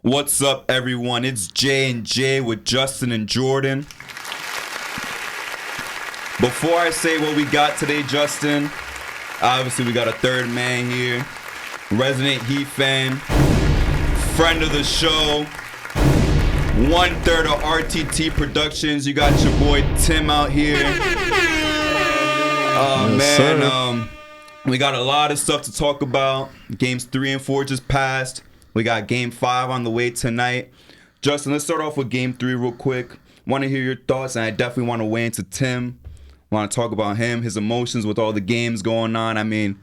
What's up, everyone? It's J and J with Justin and Jordan. Before I say what we got today, Justin, obviously we got a third man here, resident Heat fan, friend of the show, 1/3 of RTT Productions. You got your boy Tim out here. We got a lot of stuff to talk about. Games 3 and 4 just passed. We got Game 5 on the way tonight. Justin, let's start off with Game 3 real quick. Want to hear your thoughts, and I definitely want to weigh into Tim. Want to talk about him, his emotions with all the games going on. I mean,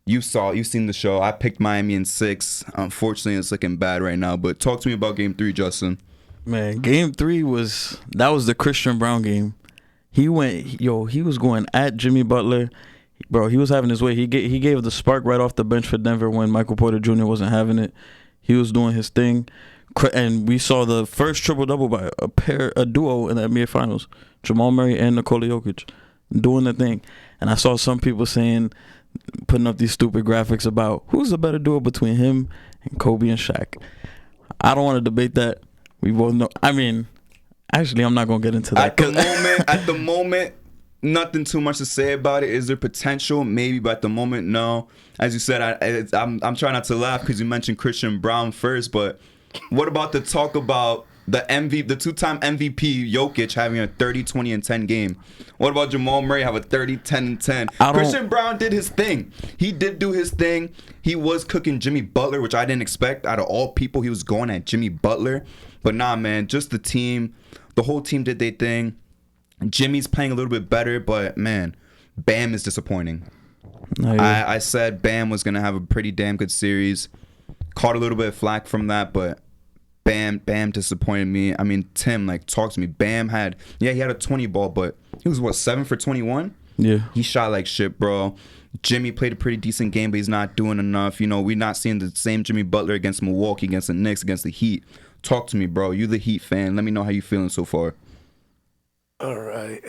you've seen the show. I picked Miami in 6. Unfortunately, it's looking bad right now. But talk to me about Game 3, Justin. Man, Game 3 was the Christian Brown game. He was going at Jimmy Butler. Bro, he was having his way. He gave the spark right off the bench for Denver when Michael Porter Jr. wasn't having it. He was doing his thing, and we saw the first triple-double by a duo in the NBA Finals, Jamal Murray and Nikola Jokic, doing the thing. And I saw some people putting up these stupid graphics about who's the better duo between him and Kobe and Shaq. I don't want to debate that. We both know. I mean, actually, I'm not going to get into that. At the moment, nothing too much to say about it. Is there potential? Maybe, but at the moment, no. As you said, I'm trying not to laugh because you mentioned Christian Brown first, but what about the talk about the two-time MVP Jokic having a 30, 20, and 10 game? What about Jamal Murray have a 30, 10, and 10? Christian Brown did his thing. He did do his thing. He was cooking Jimmy Butler, which I didn't expect. Out of all people, he was going at Jimmy Butler. But nah, man, just the whole team did their thing. Jimmy's playing a little bit better, but man, Bam is disappointing. I said Bam was going to have a pretty damn good series. Caught a little bit of flack from that, but Bam disappointed me. I mean, Tim, talk to me. Bam he had a 20 ball, but he was, 7 for 21? Yeah. He shot like shit, bro. Jimmy played a pretty decent game, but he's not doing enough. We're not seeing the same Jimmy Butler against Milwaukee, against the Knicks, against the Heat. Talk to me, bro. You the Heat fan. Let me know how you feeling so far. All right.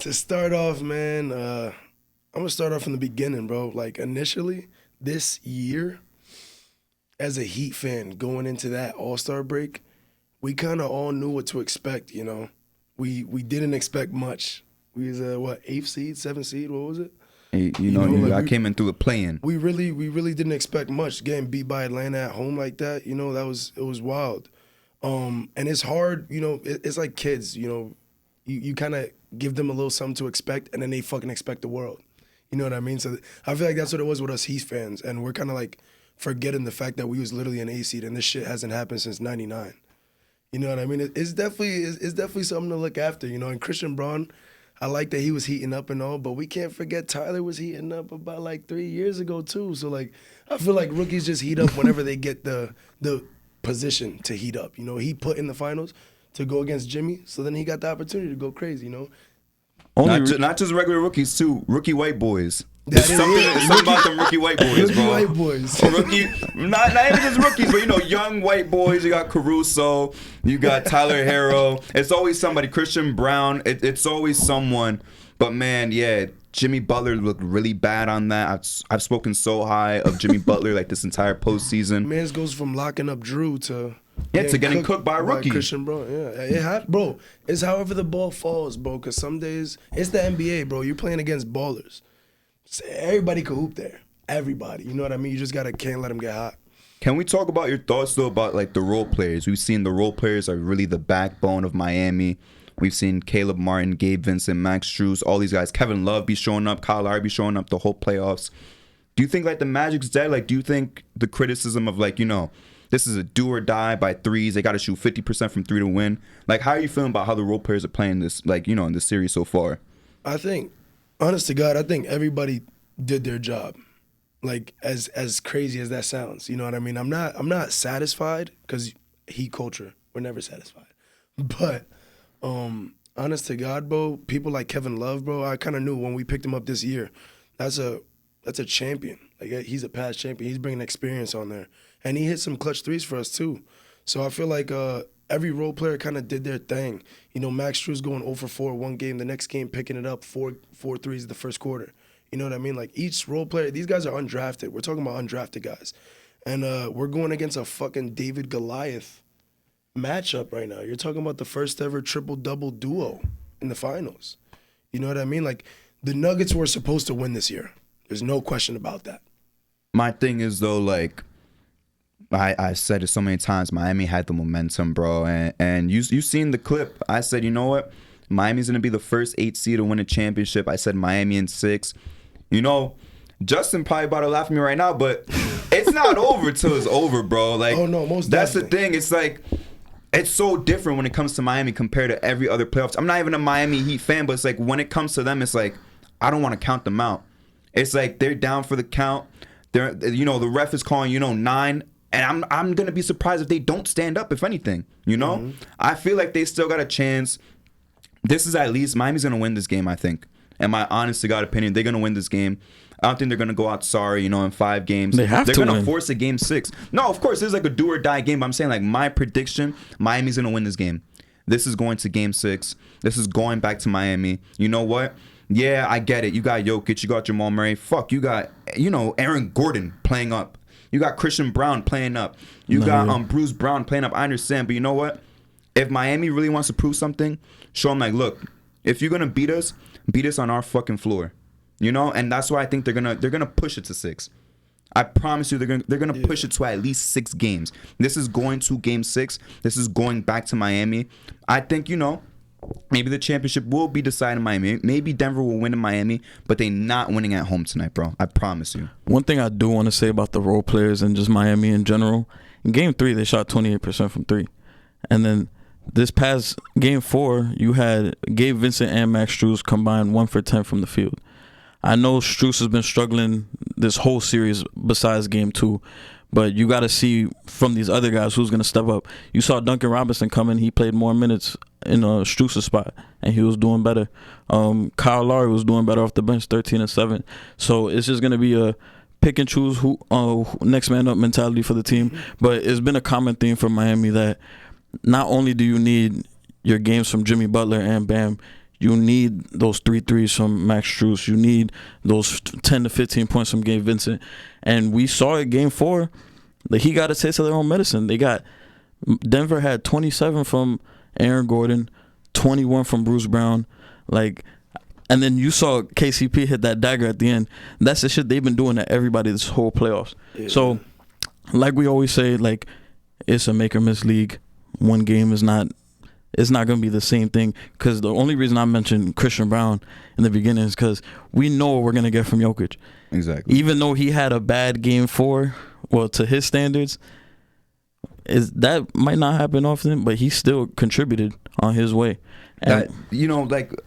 To start off, man, I'm going to start off from the beginning, bro. Initially, this year, as a Heat fan, going into that All-Star break, we kind of all knew what to expect, We didn't expect much. We was 8th seed, 7th seed, what was it? I came in through the play-in. We really didn't expect much. Getting beat by Atlanta at home like that, it was wild. And it's hard, it's like kids, you kind of give them a little something to expect, and then they fucking expect the world. You know what I mean? So I feel like that's what it was with us Heat fans, and we're kind of forgetting the fact that we was literally an A seed, and this shit hasn't happened since '99. You know what I mean? It's definitely something to look after, And Christian Braun, I like that he was heating up and all, but we can't forget Tyler was heating up about 3 years ago too. So I feel like rookies just heat up whenever they get the position to heat up. He put in the finals to go against Jimmy, so then he got the opportunity to go crazy. Not just regular rookies too, rookie white boys. There's something about them rookie white boys, bro. White boys. Not even just rookies, but young white boys. You got Caruso, you got Tyler Herro. It's always somebody. Christian Brown. It's always someone. But man, yeah, Jimmy Butler looked really bad on that. I've spoken so high of Jimmy Butler this entire postseason. Man's goes from locking up Drew to getting cooked by a rookie. Christian Brown, bro. It's however the ball falls, bro. Because some days it's the NBA, bro. You're playing against ballers. Everybody can hoop there. Everybody. You know what I mean? You just can't let them get hot. Can we talk about your thoughts though about the role players? We've seen the role players are really the backbone of Miami. We've seen Caleb Martin, Gabe Vincent, Max Strus, all these guys. Kevin Love be showing up, Kyle Lowry be showing up the whole playoffs. Do you think the Magic's dead? Do you think the criticism of this is a do or die by threes, they got to shoot 50% from 3 to win? How are you feeling about how the role players are playing this in the series so far? I think, honest to God, I think everybody did their job. As crazy as that sounds, you know what I mean? I'm not satisfied because Heat culture, we're never satisfied. But honest to God, bro, people like Kevin Love, bro, I kind of knew when we picked him up this year, that's a champion. He's a past champion. He's bringing experience on there. And he hit some clutch threes for us too. So I feel like every role player kind of did their thing. Max Strus going 0 for 4 one game, the next game picking it up, 4 threes the first quarter. You know what I mean? Each role player, these guys are undrafted. We're talking about undrafted guys. And we're going against a fucking David Goliath matchup right now. You're talking about the first ever triple-double duo in the finals. You know what I mean? Like, the Nuggets were supposed to win this year. There's no question about that. My thing is, though, like, I said it so many times, Miami had the momentum, bro. And you seen the clip. I said, you know what? Miami's going to be the first 8 seed to win a championship. I said Miami in 6. You know, Justin probably about to laugh at me right now, but it's not over till it's over, bro. Like, Oh, no, most that's definitely. the thing. It's like, it's so different when it comes to Miami compared to every other playoffs. I'm not even a Miami Heat fan, but it's like when it comes to them, it's like, I don't want to count them out. It's like they're down for the count. They're, you know, the ref is calling, 9. And I'm gonna be surprised if they don't stand up, if anything. You know? I feel like they still got a chance. This is at least Miami's gonna win this game, I think. In my honest to God opinion, they're gonna win this game. I don't think they're gonna go out sorry, in 5 games. They have they're to gonna win. force a game 6. No, of course, this is like a do or die game. But I'm saying, like, my prediction, Miami's gonna win this game. This is going to game 6. This is going back to Miami. You know what? Yeah, I get it. You got Jokic, you got Jamal Murray. Fuck, you got, Aaron Gordon playing up. You got Christian Brown playing up. You got Bruce Brown playing up. I understand, but you know what? If Miami really wants to prove something, show them, like, look, if you're gonna beat us on our fucking floor, And that's why I think they're gonna push it to 6. I promise you, they're gonna push it to at least 6 games. This is going to game 6. This is going back to Miami. I think maybe the championship will be decided in Miami. Maybe Denver will win in Miami, but they're not winning at home tonight, bro. I promise you. One thing I do want to say about the role players and just Miami in general, in game 3, they shot 28% from 3. And then this past game 4, you had Gabe Vincent and Max Strus combined 1 for 10 from the field. I know Strus has been struggling this whole series besides game 2, but you got to see from these other guys who's going to step up. You saw Duncan Robinson come in. He played more minutes in Strus' spot, and he was doing better. Kyle Lowry was doing better off the bench, 13 and 7. So it's just going to be a pick and choose who next man up mentality for the team. But it's been a common theme for Miami that not only do you need your games from Jimmy Butler and Bam, you need those 3 threes from Max Strus. You need those 10 to 15 points from Gabe Vincent. And we saw it game 4 that he got a taste of their own medicine. Denver had 27 from Aaron Gordon, 21 from Bruce Brown. And then you saw KCP hit that dagger at the end. That's the shit they've been doing to everybody this whole playoffs. Yeah. So, like we always say, it's a make or miss league. One game is not... It's not going to be the same thing, because the only reason I mentioned Christian Brown in the beginning is because we know what we're going to get from Jokic. Exactly. Even though he had a bad game 4, well, to his standards, that might not happen often, but he still contributed on his way. And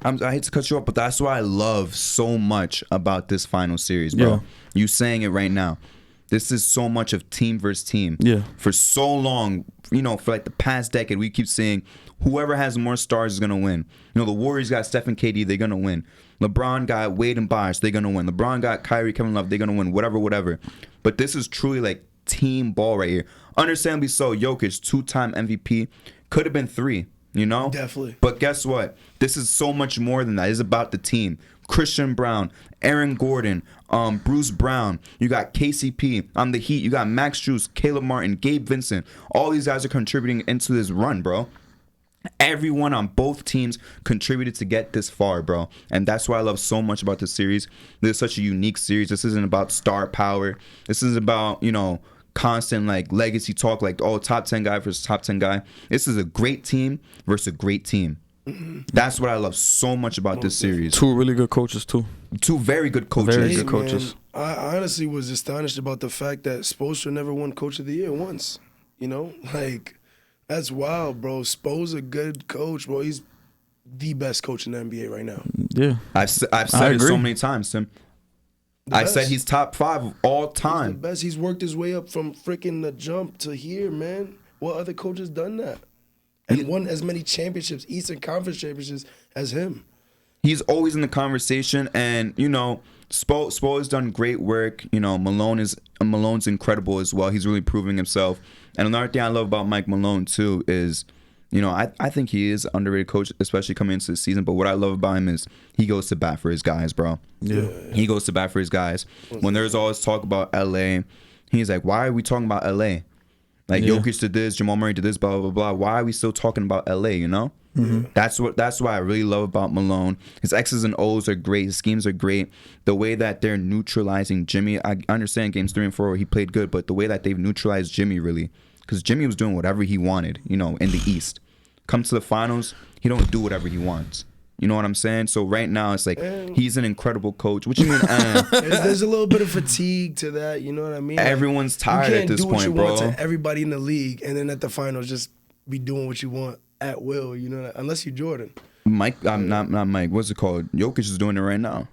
I hate to cut you off, but that's what I love so much about this final series, bro. Yeah. You saying it right now. This is so much of team versus team. Yeah. For so long, for like the past decade, we keep saying whoever has more stars is going to win. The Warriors got Steph and KD, they're going to win. LeBron got Wade and Bosh, they're going to win. LeBron got Kyrie, Kevin Love, they're going to win. Whatever. But this is truly like team ball right here. Understandably so, Jokic, 2-time MVP, could have been 3, Definitely. But guess what? This is so much more than that. It's about the team. Christian Brown, Aaron Gordon, Bruce Brown, you got KCP on the Heat, you got Max Strus, Caleb Martin, Gabe Vincent. All these guys are contributing into this run, bro. Everyone on both teams contributed to get this far, bro. And that's what I love so much about this series. This is such a unique series. This isn't about star power. This is about, constant legacy talk, top 10 guy versus top 10 guy. This is a great team versus a great team. That's what I love so much about this series. 2 really good coaches, too. 2 very good coaches. Very good coaches. Man, I honestly was astonished about the fact that Spoelstra never won Coach of the Year once. That's wild, bro. Spo's a good coach, bro. He's the best coach in the NBA right now. Yeah. I've said it so many times, Tim. I said he's top 5 of all time. He's the best. He's worked his way up from freaking the jump to here, man. What other coach has done that? And won as many championships, Eastern Conference championships, as him. He's always in the conversation, and Spo has done great work. Malone's incredible as well. He's really proving himself. And another thing I love about Mike Malone too is, I think he is an underrated coach, especially coming into the season. But what I love about him is he goes to bat for his guys, bro. Yeah. He goes to bat for his guys. When there's always talk about LA, He's like, why are we talking about LA? Like Jokic did this, Jamal Murray did this, blah blah blah. Why are we still talking about LA? You know, that's why I really love about Malone. His X's and O's are great. His schemes are great. The way that they're neutralizing Jimmy, I understand games 3 and 4 he played good, but the way that they've neutralized Jimmy really, because Jimmy was doing whatever he wanted, you know, in the East. Come to the finals, he don't do whatever he wants. You know what I'm saying? So right now it's like he's an incredible coach. What you mean? There's a little bit of fatigue to that. You know what I mean? Everyone's tired at this point, bro. You can't do what you want to everybody in the league, and then at the finals just be doing what you want at will. You know, unless you're Jordan. Mike, I'm not Mike. What's it called? Jokic is doing it right now.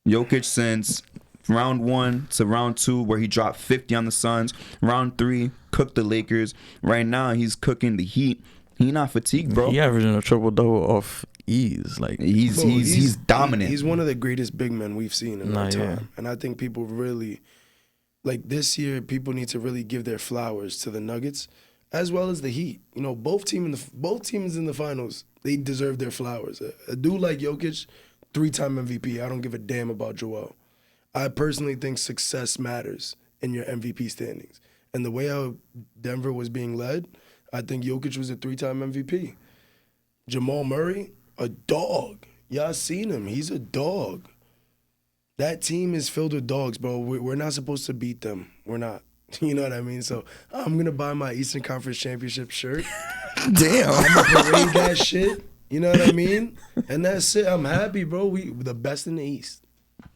Jokic since round 1 to round 2, where he dropped 50 on the Suns. Round 3, cooked the Lakers. Right now, he's cooking the Heat. He not fatigued, bro. He averaging a triple-double off ease. Like he's dominant. He's one of the greatest big men we've seen in our time. And I think people really, like this year, people need to really give their flowers to the Nuggets as well as the Heat. You know, both teams in the finals, they deserve their flowers. A dude like Jokic, 3-time MVP. I don't give a damn about Joel. I personally think success matters in your MVP standings. And the way how Denver was being led, I think Jokic was a 3-time MVP. Jamal Murray, a dog. Y'all seen him. He's a dog. That team is filled with dogs, bro. We're not supposed to beat them. We're not. You know what I mean? So I'm going to buy my Eastern Conference Championship shirt. Damn. I'm going to parade that shit. You know what I mean? And that's it. I'm happy, bro. We the best in the East.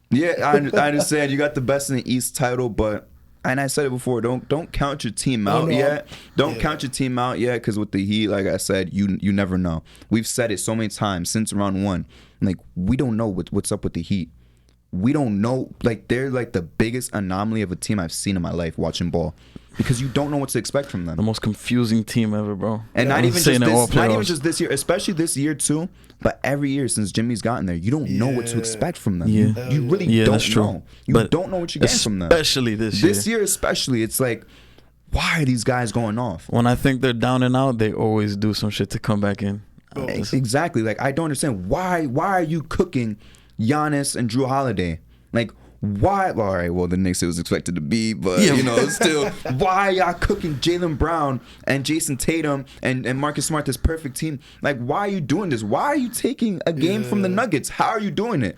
Yeah, I understand. You got the best in the East title, but... And I said it before, don't count your team out yet. Don't count your team out yet, because with the Heat, like I said, you never know. We've said it so many times since round 1. Like, we don't know what's up with the Heat. We don't know. Like, they're like the biggest anomaly of a team I've seen in my life watching ball, because you don't know what to expect from them. The most confusing team ever, bro. And not even just this year, especially this year too, but every year since Jimmy's gotten there, you don't know what to expect from them. Yeah. You really don't know. You don't know what you're getting from them. Especially this year. This year especially, it's like, why are these guys going off? When I think they're down and out, they always do some shit to come back in. Exactly. Like, I don't understand. Why are you cooking Giannis and Drew Holiday? Like, why? All right, well, the Knicks it was expected to be, but you know, still, why are y'all cooking Jaylen Brown and Jason Tatum and Marcus Smart, this perfect team? Like, why are you doing this? Why are you taking a game from the Nuggets? How are you doing it?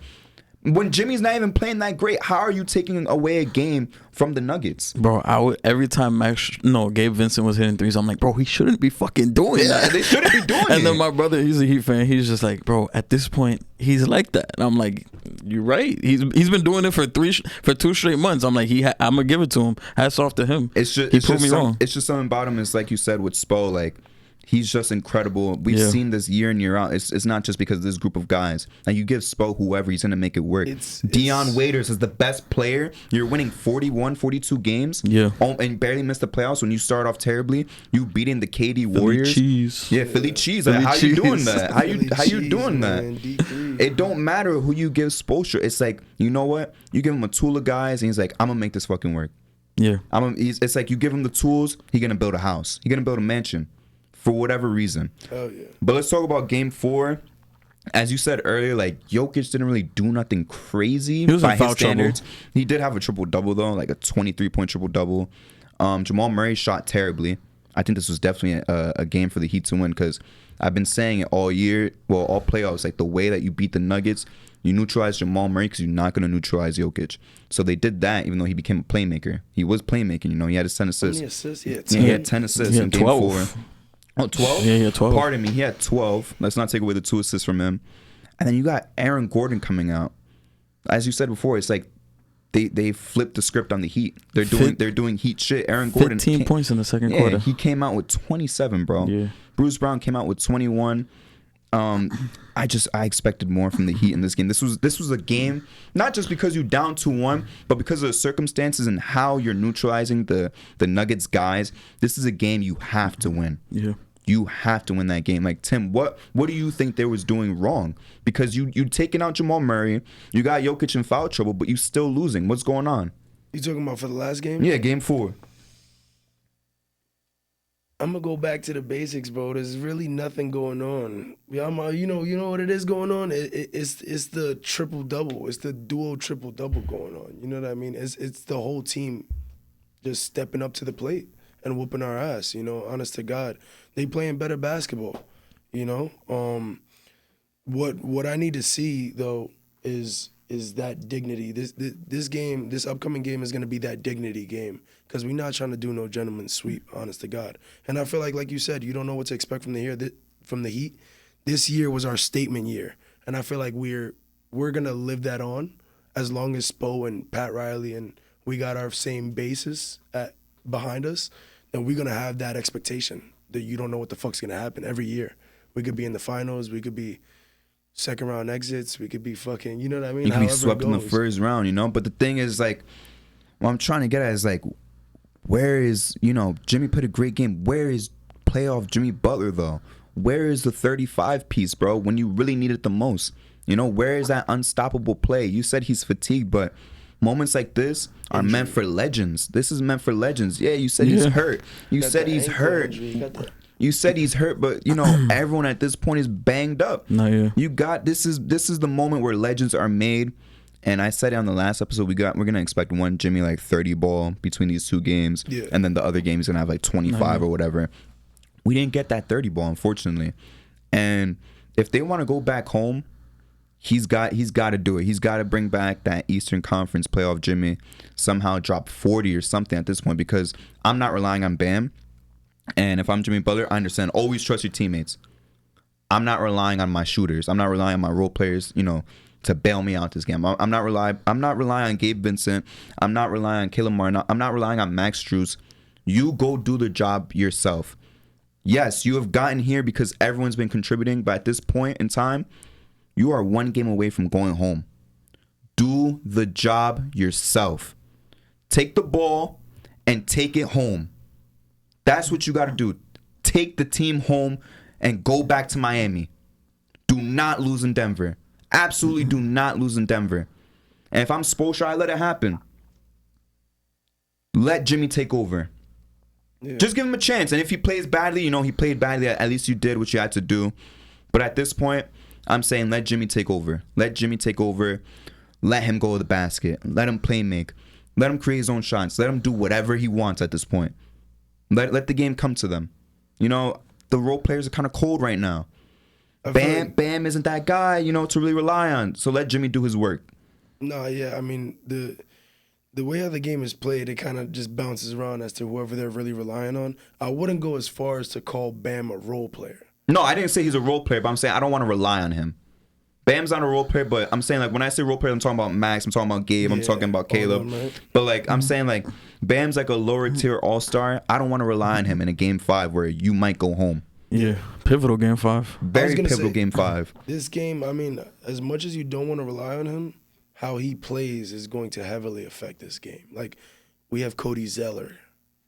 When Jimmy's not even playing that great, how are you taking away a game from the Nuggets? Bro, every time Gabe Vincent was hitting threes, I'm like, bro, he shouldn't be fucking doing that. They shouldn't be doing it. And then my brother, he's a Heat fan. He's just like, bro, at this point, he's like that. And I'm like, you're right. He's been doing it for 2 straight months. I'm like, I'm gonna give it to him. Hats off to him. He proved me wrong. It's just something about him. It's like you said with Spo, like, he's just incredible. We've seen this year in, year out. It's not just because of this group of guys. Like, you give Spo whoever, he's going to make it work. Dion Waiters is the best player. You're winning 41, 42 games. Yeah. And barely missed the playoffs when you start off terribly. You beating the KD Warriors. Philly cheese. Yeah, Philly cheese. Philly how cheese. You doing that? How you doing that? It don't matter who you give Spoelstra. It's like, you know what? You give him a tool of guys, and he's like, I'm going to make this fucking work. Yeah. It's like you give him the tools, he's going to build a house. He's going to build a mansion. For whatever reason. Oh, yeah. But let's talk about game 4. As you said earlier, like, Jokic didn't really do nothing crazy by his standards. Trouble. He did have a triple-double, though, like a 23-point triple-double. Jamal Murray shot terribly. I think this was definitely a game for the Heat to win, because I've been saying it all year, well, all playoffs, like the way that you beat the Nuggets, you neutralize Jamal Murray because you're not going to neutralize Jokic. So they did that, even though he became a playmaker. He was playmaking, you know. He had his 10 assists. How many assists? He had 10 assists in game 4. Oh, 12? Yeah, 12. Pardon me, he had 12. Let's not take away the 2 assists from him. And then you got Aaron Gordon coming out. As you said before, it's like they flipped the script on the Heat. They're doing Heat shit. Aaron Gordon 15 points in the second quarter. He came out with 27, bro. Yeah. Bruce Brown came out with 21. I expected more from the Heat in this game. This was a game, not just because you down 2-1, but because of the circumstances and how you're neutralizing the Nuggets guys. This is a game you have to win. Yeah. You have to win that game. Like, Tim, what do you think they was doing wrong? Because you taking out Jamal Murray, you got Jokic in foul trouble, but you still losing. What's going on? You talking about for the last game? Yeah, game 4. I'm gonna go back to the basics, bro. There's really nothing going on. Yeah, you know what it is going on. It's the triple double. It's the duo triple double going on. You know what I mean? It's the whole team just stepping up to the plate and whooping our ass. You know, honest to God, they playing better basketball. You know, what I need to see though is that dignity. This upcoming game is gonna be that dignity game. Because we're not trying to do no gentleman's sweep, honest to God. And I feel like you said, you don't know what to expect from the Heat. This year was our statement year. And I feel like we're going to live that on as long as Spo and Pat Riley and we got our same basis behind us, then we're going to have that expectation that you don't know what the fuck's going to happen every year. We could be in the finals. We could be second round exits. We could be fucking, you know what I mean? You can be swept in the first round, you know? But the thing is, like, what I'm trying to get at is, like, where is, you know, Jimmy put a great game. Where is playoff Jimmy Butler, though? Where is the 35 piece, bro, when you really need it the most? You know, where is that unstoppable play? You said he's fatigued, but moments like this are meant for legends. This is meant for legends. Yeah, you said he's hurt. You said he's hurt. You said he's hurt, but, you know, everyone at this point is banged up. No, yeah. You got, this is the moment where legends are made. And I said it on the last episode, we're gonna expect one Jimmy like 30 ball between these two games, and then the other game he's gonna have like 25 or whatever. We didn't get that 30 ball, unfortunately. And if they want to go back home, he's got to do it. He's got to bring back that Eastern Conference playoff Jimmy, somehow drop 40 or something at this point, because I'm not relying on Bam. And if I'm Jimmy Butler, I understand. Always trust your teammates. I'm not relying on my shooters. I'm not relying on my role players, you know, to bail me out this game. I'm not relying on Gabe Vincent. I'm not relying on Caleb Martin. I'm not relying on Max Strus. You go do the job yourself. Yes, you have gotten here because everyone's been contributing, but at this point in time, you are one game away from going home. Do the job yourself. Take the ball and take it home. That's what you got to do. Take the team home and go back to Miami. Do not lose in Denver. Absolutely do not lose in Denver. And if I'm Spoelstra, I let it happen. Let Jimmy take over. Yeah. Just give him a chance. And if he plays badly, you know, he played badly. At least you did what you had to do. But at this point, I'm saying let Jimmy take over. Let Jimmy take over. Let him go to the basket. Let him play make. Let him create his own shots. Let him do whatever he wants at this point. Let the game come to them. You know, the role players are kind of cold right now. Bam isn't that guy, you know, to really rely on. So let Jimmy do his work. No, yeah, I mean, the way how the game is played, it kind of just bounces around as to whoever they're really relying on. I wouldn't go as far as to call Bam a role player. No, I didn't say he's a role player, but I'm saying I don't want to rely on him. Bam's not a role player, but I'm saying, like, when I say role player, I'm talking about Max, I'm talking about Gabe, I'm talking about Caleb. Right. But, like, I'm saying, like, Bam's like a lower tier all-star. I don't want to rely on him in a game 5 where you might go home. Yeah, pivotal game 5. Very pivotal game 5. This game, I mean, as much as you don't want to rely on him, how he plays is going to heavily affect this game. Like, we have Cody Zeller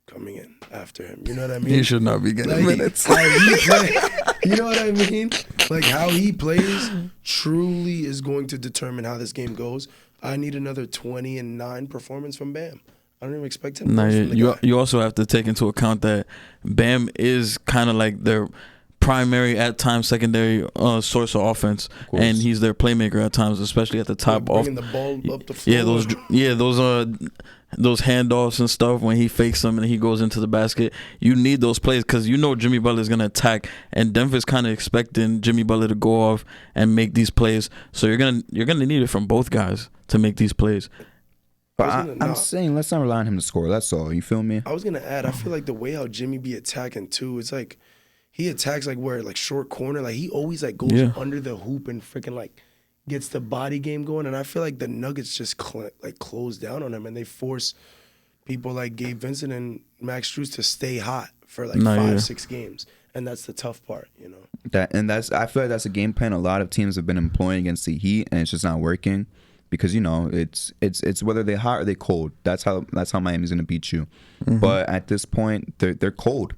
coming in after him. You know what I mean? He should not be getting minutes. You know what I mean? Like, how he plays truly is going to determine how this game goes. I need another 20-9 performance from Bam. I don't even expect him. You also have to take into account that Bam is kind of like their primary, at times secondary source of offense, and he's their playmaker at times, especially at the top. Bringing the ball up the floor. Those handoffs and stuff when he fakes them and he goes into the basket. You need those plays because you know Jimmy Butler is gonna attack, and Denver's kind of expecting Jimmy Butler to go off and make these plays. So you're gonna need it from both guys to make these plays. But I'm saying let's not rely on him to score. That's all. You feel me? I was gonna add. I feel like the way how Jimmy be attacking too. It's like he attacks like short corner. Like he always like goes under the hoop and freaking like gets the body game going. And I feel like the Nuggets just close down on him and they force people like Gabe Vincent and Max Strus to stay hot for like 5-6 games. And that's the tough part, you know. I feel like that's a game plan a lot of teams have been employing against the Heat, and it's just not working. Because, you know, it's whether they're hot or they're cold. That's how Miami's gonna beat you. Mm-hmm. But at this point, they're cold.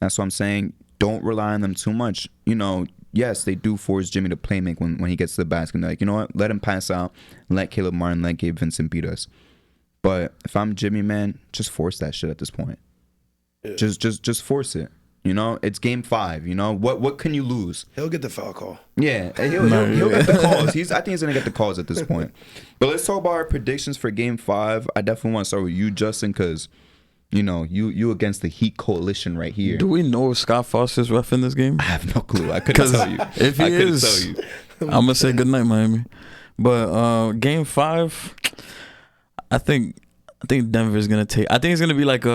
That's what I'm saying. Don't rely on them too much. You know, yes, they do force Jimmy to play make when he gets to the basket. And they're like, you know what? Let him pass out. Let Caleb Martin, let Gabe Vincent beat us. But if I'm Jimmy, man, just force that shit at this point. Yeah. Just force it. You know, it's game 5. You know, what can you lose? He'll get the foul call. Yeah, he'll get the calls. I think he's gonna get the calls at this point. But let's talk about our predictions for game 5. I definitely want to start with you, Justin, because you know you against the Heat coalition right here. Do we know if Scott Foster's ref in this game? I have no clue. I couldn't tell you. If he is, I'm gonna say good night, Miami. But game 5, I think Denver's gonna take. I think it's gonna be like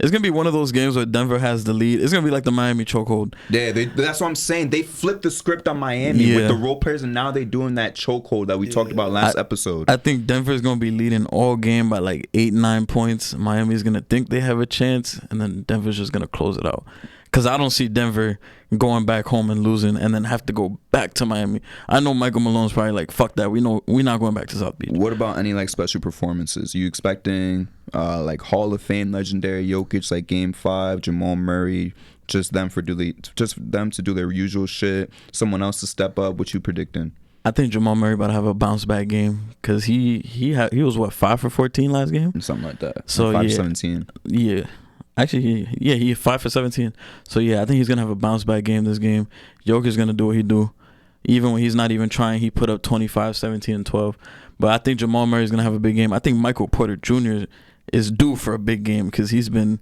it's gonna be one of those games where Denver has the lead. It's gonna be like the Miami chokehold. Yeah, that's what I'm saying. They flipped the script on Miami with the role players, and now they're doing that chokehold that we talked about last episode. I think Denver's gonna be leading all game by like 8-9 points. Miami's gonna think they have a chance, and then Denver's just gonna close it out. Because I don't see Denver going back home and losing and then have to go back to Miami. I know Michael Malone's probably like, fuck that. We know we're not going back to South Beach. What about any like special performances? You expecting like Hall of Fame legendary Jokic like game 5, Jamal Murray, just them to do their usual shit, someone else to step up? What you predicting? I think Jamal Murray about to have a bounce back game because he was what, 5 for 14 last game? Something like that. So 5 yeah, for 17. Yeah. Actually, he 5 for 17. So yeah, I think he's gonna have a bounce back game this game. Jokic's gonna do what he do, even when he's not even trying. He put up 25, 17, and 12. But I think Jamal Murray's gonna have a big game. I think Michael Porter Jr. is due for a big game because he's been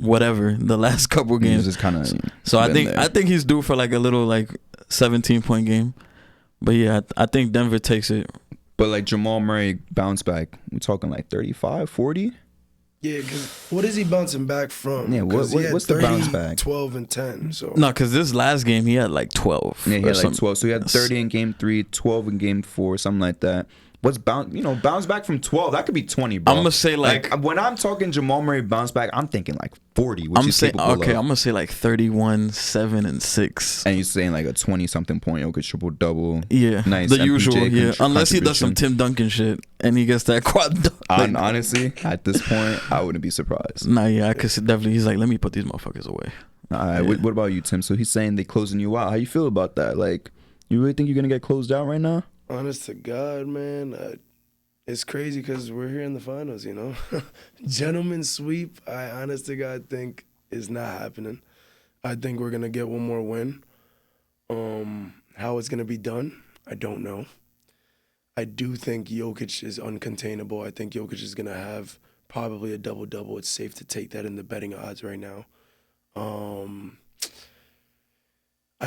whatever the last couple games. Just kind of. So I think he's due for like a little like 17-point game. But yeah, I think Denver takes it. But like Jamal Murray bounce back, we talking like 35, 40? Yeah, because what is he bouncing back from? Yeah, what's the bounce back? 12 and 10. So no, because this last game he had like 12. Yeah, he had like 12. So he had 30 in game 3, 12 in game 4, something like that. What's bounce back from 12? That could be 20, bro. I'm gonna say like when I'm talking Jamal Murray bounce back, I'm thinking like 40. I'm gonna say like 31, 7, and 6. And you're saying like a 20-something point Jokic triple double. Yeah, nice. The MPJ usual. Yeah, unless he does some Tim Duncan shit and he gets that quad. Honestly, at this point, I wouldn't be surprised. Nah, yeah, I could definitely. He's like, let me put these motherfuckers away. All right, yeah. What about you, Tim? So he's saying they closing you out. How you feel about that? Like, you really think you're gonna get closed out right now? Honest to God, man, it's crazy because we're here in the finals, you know. Gentleman's sweep, I honest to God think is not happening. I think we're gonna get one more win. How it's gonna be done, I don't know. I do think Jokic is uncontainable. I think Jokic is gonna have probably a double-double. It's safe to take that in the betting odds right now. I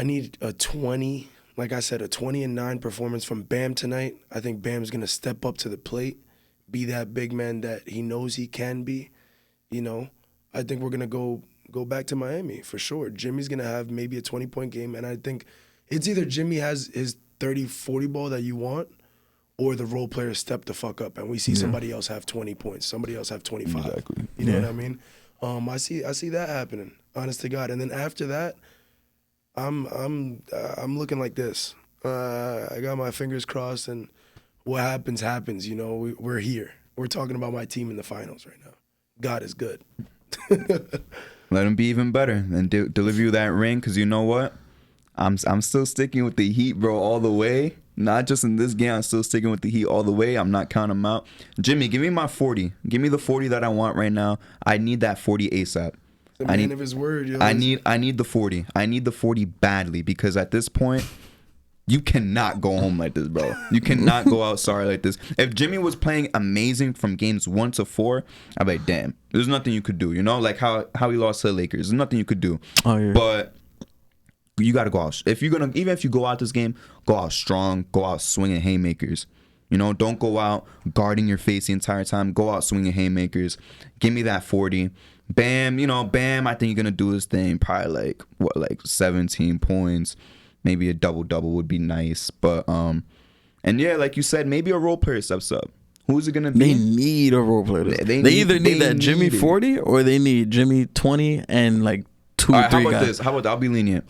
need a 20. Like I said, a 20-9 performance from Bam tonight. I think Bam's going to step up to the plate, be that big man that he knows he can be. You know, I think we're going to go back to Miami for sure. Jimmy's going to have maybe a 20-point game, and I think it's either Jimmy has his 30-40 ball that you want or the role players step the fuck up, and we see somebody else have 20 points, somebody else have 25. Exactly. You know what I mean? I see that happening, honest to God. And then after that, I'm looking like this. I got my fingers crossed, and what happens. You know, we're here. We're talking about my team in the finals right now. God is good. Let him be even better and deliver you that ring. Because you know what? I'm still sticking with the Heat, bro, all the way. Not just in this game. I'm still sticking with the Heat all the way. I'm not counting them out. Jimmy, give me my 40. Give me the 40 that I want right now. I need that 40 ASAP. The man of his word. Yo. I need the 40. I need the 40 badly because at this point, you cannot go home like this, bro. You cannot go out sorry like this. If Jimmy was playing amazing from games 1 to 4, I'd be like, damn, there's nothing you could do. You know, like how he lost to the Lakers. There's nothing you could do. Oh, yeah. But you got to go out. Even if you go out this game, go out strong. Go out swinging haymakers. You know, don't go out guarding your face the entire time. Go out swinging haymakers. Give me that 40. Bam, I think you're going to do this thing. Probably like 17 points. Maybe a double-double would be nice. But, and yeah, like you said, maybe a role player steps up. Who's it going to be? They need a role player. They either need that Jimmy 40 or they need Jimmy 20 and like 2 or 3 how about guys. this? How about I'll be lenient.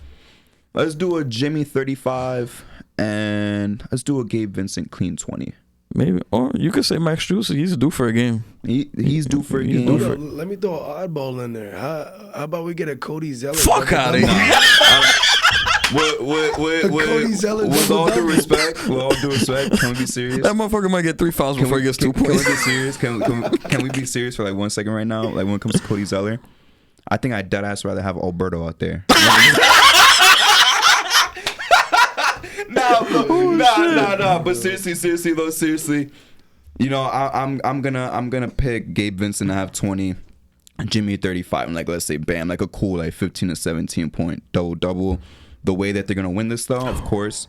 Let's do a Jimmy 35 and let's do a Gabe Vincent clean 20. Maybe, or you could say Max Strus. He's due for a game. He's due for a game. Let me throw an oddball in there. How about we get a Cody Zeller? Fuck out of here. With all due respect, can we be serious? That motherfucker might get 3 fouls before he gets 2 points. Can we be serious? Can we be serious for like 1 second right now? Like when it comes to Cody Zeller, I think I'd deadass rather have Alberto out there. Nah. But seriously. You know, I'm gonna pick Gabe Vincent to have 20, Jimmy 35, and like let's say bam, like a cool like 15 to 17 point double. The way that they're gonna win this though, of course,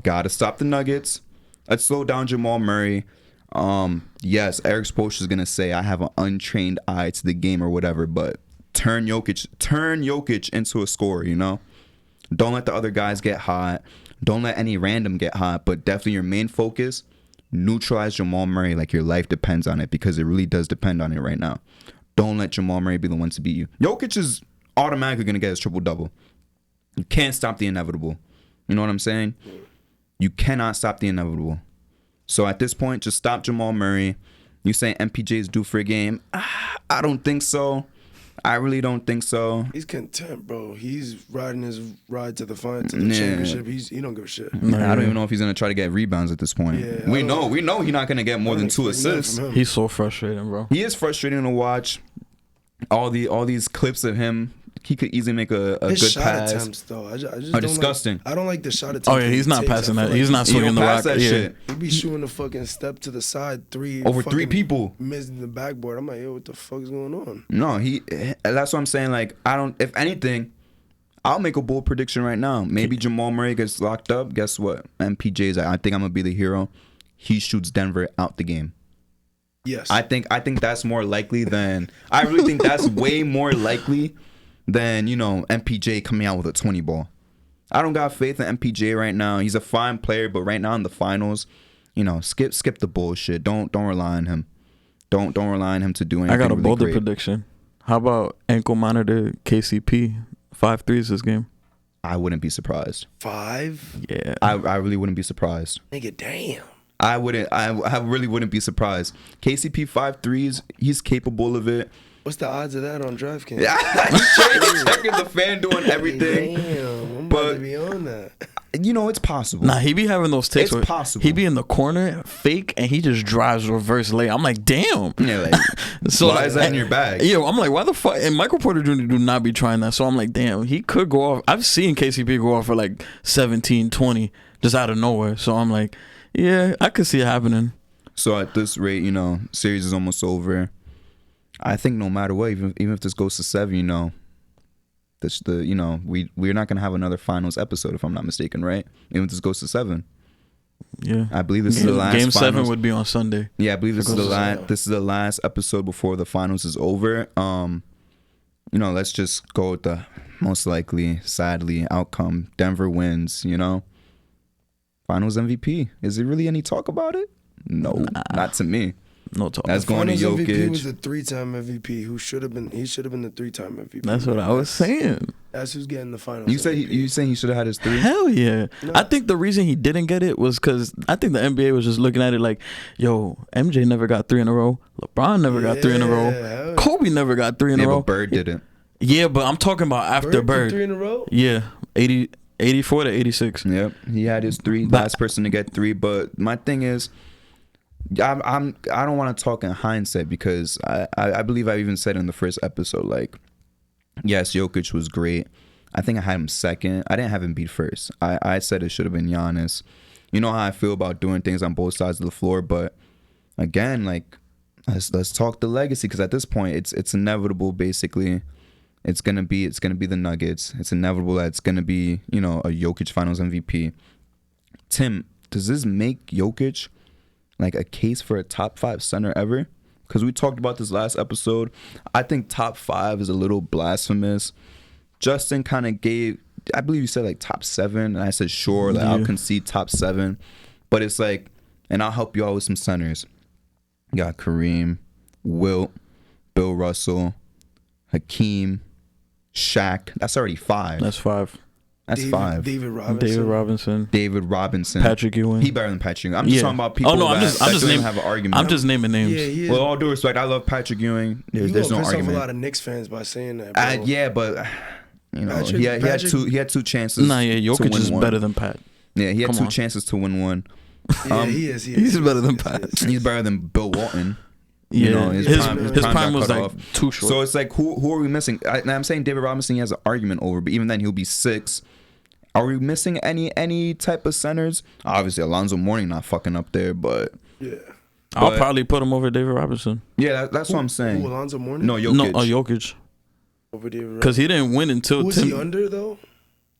gotta stop the Nuggets. Let's slow down Jamal Murray. Yes, Eric Spoelstra is gonna say I have an untrained eye to the game or whatever, but turn Jokic into a scorer. You know, don't let the other guys get hot. Don't let any random get hot, but definitely your main focus. Neutralize Jamal Murray like your life depends on it, because it really does depend on it right now. Don't let Jamal Murray be the one to beat you. Jokic is automatically going to get his triple-double. You can't stop the inevitable. You know what I'm saying? You cannot stop the inevitable. So at this point, just stop Jamal Murray. You saying MPJ is due for a game? I don't think so. I really don't think so. He's content, bro. He's riding his ride to the championship. He don't give a shit. I don't even know if he's gonna try to get rebounds at this point. Yeah, we know he's not gonna get more than 2 assists. He's so frustrating, bro. He is frustrating to watch. All these clips of him. He could easily make a his good shot pass. attempts, though, I just Are don't disgusting. I don't like the shot attempts. Oh yeah, he's not passing that. He's not swinging the rock. That shit. He be shooting the fucking step to the side over 3 people, missing the backboard. I'm like, yo, what the fuck is going on? No, that's what I'm saying. Like, I don't. If anything, I'll make a bold prediction right now. Maybe Jamal Murray gets locked up. Guess what? MPJ's like, I think I'm gonna be the hero. He shoots Denver out the game. Yes. I think that's more likely than. I really think that's way more likely than, you know, MPJ coming out with a 20 ball. I don't got faith in MPJ right now. He's a fine player, but right now in the finals, you know, skip the bullshit. Don't rely on him. Don't rely on him to do anything. I got a really bolder great. prediction. How about ankle monitor KCP 5 threes this game? I wouldn't be surprised. 5? Yeah. I really wouldn't be surprised. Nigga, damn. I really wouldn't be surprised. KCP 5 threes, he's capable of it. What's the odds of that on DraftKings? He's checking the fan doing everything. Damn, I'm about to be on that. You know, it's possible. Nah, he be having those takes. It's possible. He be in the corner, fake, and he just drives reverse lay. I'm like, damn. Yeah, like, so why is that in your bag? Yeah, I'm like, why the fuck? And Michael Porter Jr. do not be trying that. So I'm like, damn, he could go off. I've seen KCP go off for like 17, 20, just out of nowhere. So I'm like, yeah, I could see it happening. So at this rate, you know, series is almost over. I think no matter what, even if this goes to 7, you know, we're not gonna have another finals episode if I'm not mistaken, right? Even if this goes to 7. Yeah, I believe this is the last. Game 7 finals. would be on Sunday. Yeah, I believe this is the last. This is the last episode before the finals is over. You know, let's just go with the most likely, sadly, outcome. Denver wins. You know, finals MVP. Is there really any talk about it? No, not to me. No talk. That's going to Finals Jokic. MVP was the 3-time MVP. He should have been the 3-time MVP. That's what I was saying. That's who's getting the finals. You saying he should have had his 3? Hell yeah. No. I think the reason he didn't get it was because I think the NBA was just looking at it like, yo, MJ never got 3 in a row. LeBron never got 3 in a row. Yeah. Kobe never got 3 in a row. But Bird didn't. Yeah, but I'm talking about after Bird. 3 in a row? Yeah, 84 to 86. Yep, he had his 3. Last person to get 3. But my thing is, I don't want to talk in hindsight, because I believe I even said in the first episode, like, yes, Jokic was great. I think I had him second. I didn't have him beat first. I said it should have been Giannis. You know how I feel about doing things on both sides of the floor, but again, like, let's talk the legacy, because at this point it's inevitable. Basically, it's gonna be the Nuggets. It's inevitable that it's gonna be, you know, a Jokic Finals MVP. Tim, does this make Jokic like a case for a top 5 center ever? Because we talked about this last episode. I think top 5 is a little blasphemous. Justin kind of gave, I believe you said like top 7, and I said sure, like, I'll concede top 7. But it's like, and I'll help you out with some centers. You got Kareem, Wilt, Bill Russell, Hakeem, Shaq. That's already 5. That's 5. That's 5. David Robinson. David Robinson. Patrick Ewing. He better than Patrick Ewing. I'm just talking about people I'm that just don't have an argument. I'm just naming names. Yeah, he is. With all due respect, I love Patrick Ewing. There's no piss off argument. a lot of Knicks fans by saying that, bro. Yeah, but you know, Patrick- he had two chances. Nah, yeah, to Jokic win is one. better than Pat. Yeah, he had Come 2 on. chances to win one. Yeah, he is. He's better than Pat. He's better than Bill Walton. You Yeah, know, his prime prime got was cut like off. too short. So it's like, who are we missing? I'm saying David Robinson he has an argument over, but even then he'll be 6. Are we missing any type of centers? Obviously, Alonzo Mourning not fucking up there, but Yeah. I'll but- probably put him over David Robinson. yeah, that's what I'm saying. Who, Alonzo Mourning? No, No, Jokic. Jokic, Over David because he didn't win until Who was he Tim. under though?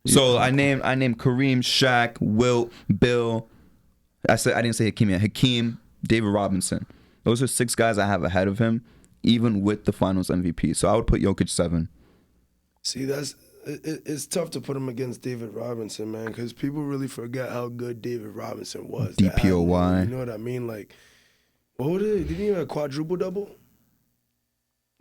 So I named Kareem, Shaq, Wilt, Bill. I didn't say Hakeem yet. Hakeem, David Robinson. Those are 6 guys I have ahead of him, even with the Finals MVP. So I would put Jokic 7. See, it's tough to put him against David Robinson, man, because people really forget how good David Robinson was. The DPOY. athlete, you know what I mean? Like, what would it? Didn't he have a quadruple double?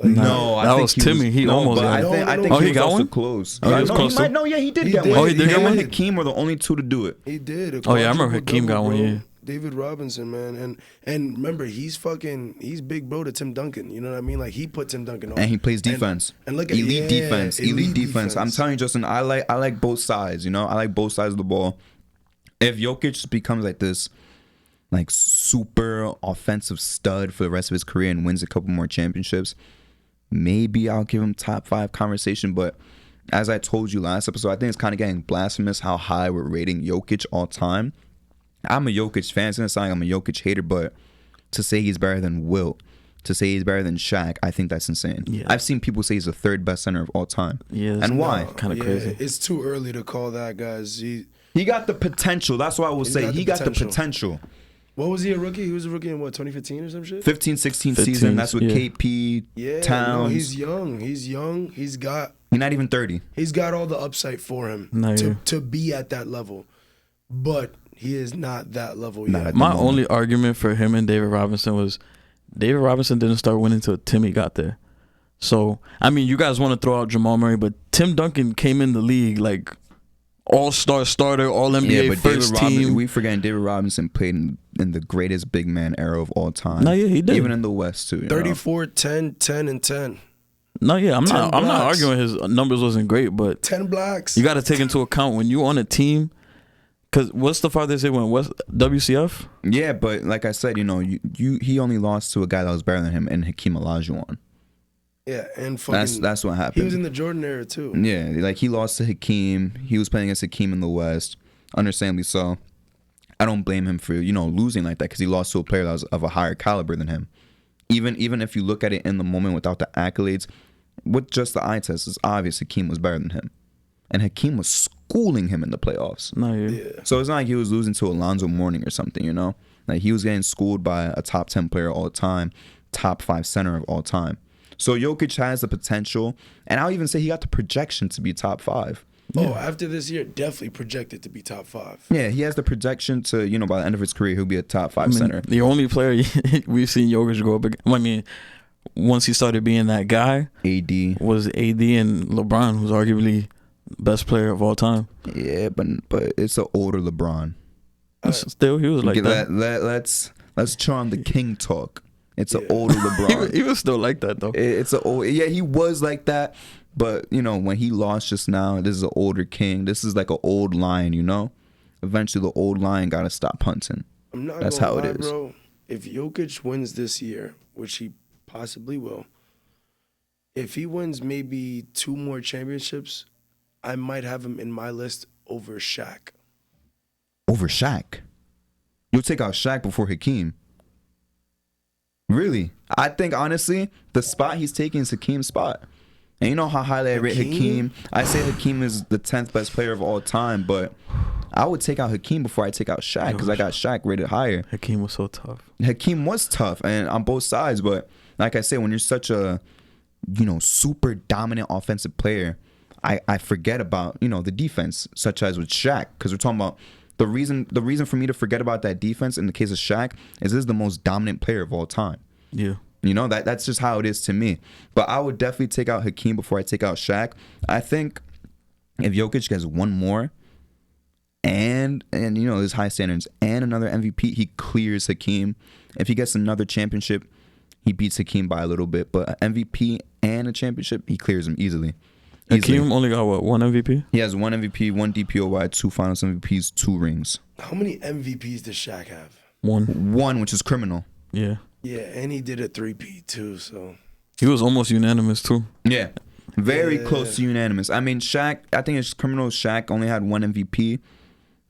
No, I that think was Timmy. He no, almost but got I it. think, I No, think no, no. he Oh, he got also one? close. Oh, he was no, close too? No, yeah, he did He get did. one. Oh, he did get Him and one? Hakeem were the only 2 to do it. He did. Oh, yeah, I remember quadruple Hakeem got double, one, bro. yeah. David Robinson, man, and remember, he's big bro to Tim Duncan. You know what I mean? Like he put Tim Duncan on, And he plays defense. And look at elite defense. Elite defense. I'm defense. telling you, Justin, I like both sides. You know, I like both sides of the ball. If Jokic becomes like this, like super offensive stud for the rest of his career and wins a couple more championships, maybe I'll give him top 5 conversation. But as I told you last episode, I think it's kind of getting blasphemous how high we're rating Jokic all time. I'm a Jokic fan. It's not like I'm a Jokic hater, but to say he's better than Wilt, to say he's better than Shaq, I think that's insane. Yeah. I've seen people say he's the 3rd best center of all time. Yeah, And why? Kind of crazy. It's too early to call that, guys. He got the potential. That's what I will say. He got the potential. What was he a rookie? He was a rookie in what, 2015 or some shit? 15-16 15, season. That's with yeah. KP, Yeah, Towns. no, he's young. He's young. He's got not even 30. all the upside for him No, yeah. to be at that level, but he is not that level Not yet. at the My moment. only argument for him and David Robinson was David Robinson didn't start winning until Timmy got there. So, I mean, you guys want to throw out Jamal Murray, but Tim Duncan came in the league like all-star starter, all-NBA Yeah, but first David Robinson, team. we forgetting David Robinson played in the greatest big man era of all time. No, yeah, he did. Even in the West too. You know? 34, 10, 10, and 10. No, yeah, I'm 10 not blocks. arguing his numbers wasn't great, but 10 blocks. you got to take into account when you on a team. Because what's the farthest they went? West WCF? Yeah, but like I said, you know, he only lost to a guy that was better than him, and Hakeem Olajuwon. Yeah, and fucking. That's what happened. He was in the Jordan era too. Yeah, like he lost to Hakeem. He was playing against Hakeem in the West, understandably so. I don't blame him for losing like that because he lost to a player that was of a higher caliber than him. Even if you look at it in the moment without the accolades, with just the eye test, it's obvious Hakeem was better than him, and Hakeem was schooling him in the playoffs. No, yeah. Yeah. So it's not like he was losing to Alonzo Mourning or something, you know? Like he was getting schooled by a top 10 player all time, top 5 center of all time. So Jokic has the potential, and I'll even say he got the projection to be top 5. Oh, after this year, definitely projected to be top 5. Yeah, he has the projection to, by the end of his career, he'll be a top 5 I mean, center. the only player we've seen Jokic go up against, I mean, once he started being that guy, AD. was AD and LeBron, who's arguably best player of all time. Yeah, but it's an older LeBron. Still, he was like that. Let's charm the king talk. It's an older LeBron. He was still like that though. It's an old, yeah, he was like that. But when he lost just now, this is an older king. This is like an old lion, Eventually, the old lion gotta stop hunting. I'm not That's gonna how lie, it is. bro. If Jokic wins this year, which he possibly will, if he wins maybe 2 more championships, I might have him in my list over Shaq. Over Shaq, you'll take out Shaq before Hakeem. Really? I think honestly, the spot he's taking is Hakeem's spot. And you know how highly I rate Hakeem. I say Hakeem is the 10th best player of all time, but I would take out Hakeem before I take out Shaq because I got Shaq rated higher. Hakeem was so tough. Hakeem was tough and on both sides, but like I say, when you're such a super dominant offensive player, I forget about the defense, such as with Shaq, because we're talking about the reason for me to forget about that defense in the case of Shaq is this is the most dominant player of all time. Yeah. That's just how it is to me. But I would definitely take out Hakeem before I take out Shaq. I think if Jokic gets one more and his high standards and another MVP, he clears Hakeem. If he gets another championship, he beats Hakeem by a little bit. But an MVP and a championship, he clears him easily. Hakeem only got what, 1 MVP? He has 1 MVP, 1 DPOY, 2 Finals MVPs, 2 rings. How many MVPs does Shaq have? 1. 1, which is criminal. Yeah. Yeah, and he did a 3-peat too. So He was almost unanimous too. Yeah. Very Yeah. close to unanimous. I mean, Shaq, I think it's criminal. Shaq only had one MVP,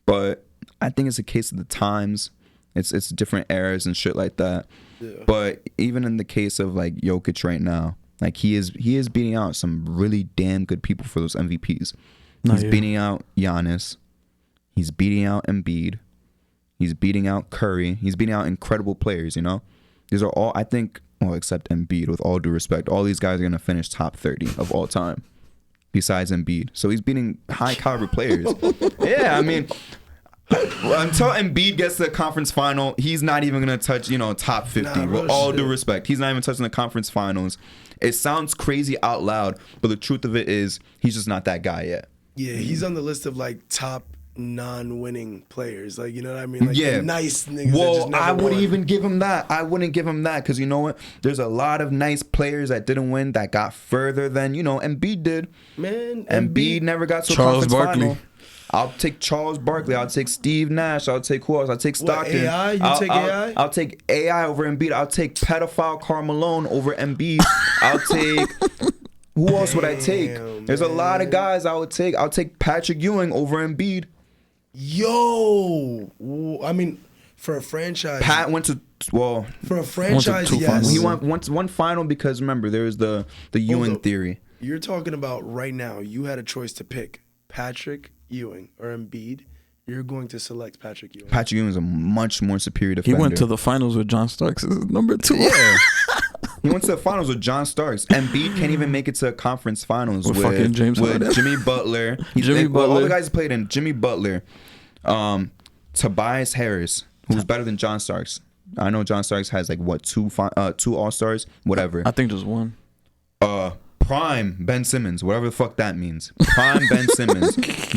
but I think it's a case of the times. It's different eras and shit like that. yeah. But even in the case of like Jokic right now, like he is beating out some really damn good people for those MVPs. No, He's yeah. beating out Giannis. He's beating out Embiid. He's beating out Curry. He's beating out incredible players, you know? These are all, I think, well, except Embiid, with all due respect, all these guys are going to finish top 30 of all time, besides Embiid. So he's beating high caliber players. Yeah, I mean, until Embiid gets to the conference final, he's not even going to touch, top 50. Nah, with real all shit. due respect, he's not even touching the conference finals. It sounds crazy out loud, but the truth of it is he's just not that guy yet. Yeah, he's on the list of like top non-winning players. Like, you know what I mean? Like Yeah. the nice niggas that Well, just never I wouldn't won. even give him that. I wouldn't give him that because you know what? There's a lot of nice players that didn't win that got further than Embiid did. Man, Embiid never got to a Charles conference Barkley. final. I'll take Charles Barkley. I'll take Steve Nash. I'll take who else? I'll take What, Stockton. AI? You I'll, take I'll- AI? I'll take AI over Embiid. I'll take pedophile Karl Malone over Embiid. I'll take. Who else would I take? Damn, There's a lot of man. guys I would take. I'll take Patrick Ewing over Embiid. Yo, I mean, for a franchise, Pat went to for a franchise, two yes. finals. he went one final because remember there was the Ewing up. theory. You're talking about right now. You had a choice to pick Patrick Ewing or Embiid. You're going to select Patrick Ewing. Patrick Ewing is a much more superior He defender. went to the finals with John Starks as number 2. Yeah. He went to the finals with John Starks. Embiid can't even make it to conference finals With fucking James with Harden. Jimmy Butler. Jimmy All Butler. the guys he played in, Jimmy Butler, Tobias Harris, who's better than John Starks. I know John Starks has like what two All-Stars, whatever. I think just one. Prime Ben Simmons, whatever the fuck that means. Prime Ben Simmons,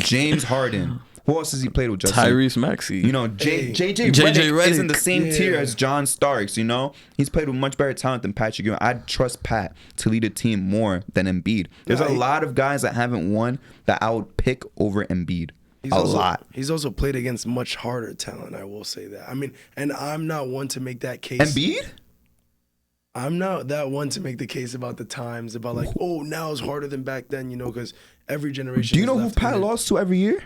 James Harden. Who else has he played with? Justin? Tyrese Maxey. You know, Hey. JJ JJ Redick is in the Redick. same tier Yeah. as John Starks, you know? He's played with much better talent than Patrick Ewing. I'd trust Pat to lead a team more than Embiid. There's a Right. lot of guys that haven't won that I would pick over Embiid. He's a also, lot. He's also played against much harder talent. I will say that. I mean, and I'm not one to make that case. Embiid? I'm not that one to make the case about the times, about like, oh, now it's harder than back then, because every generation. Do you is know who left Pat in it. lost to every year?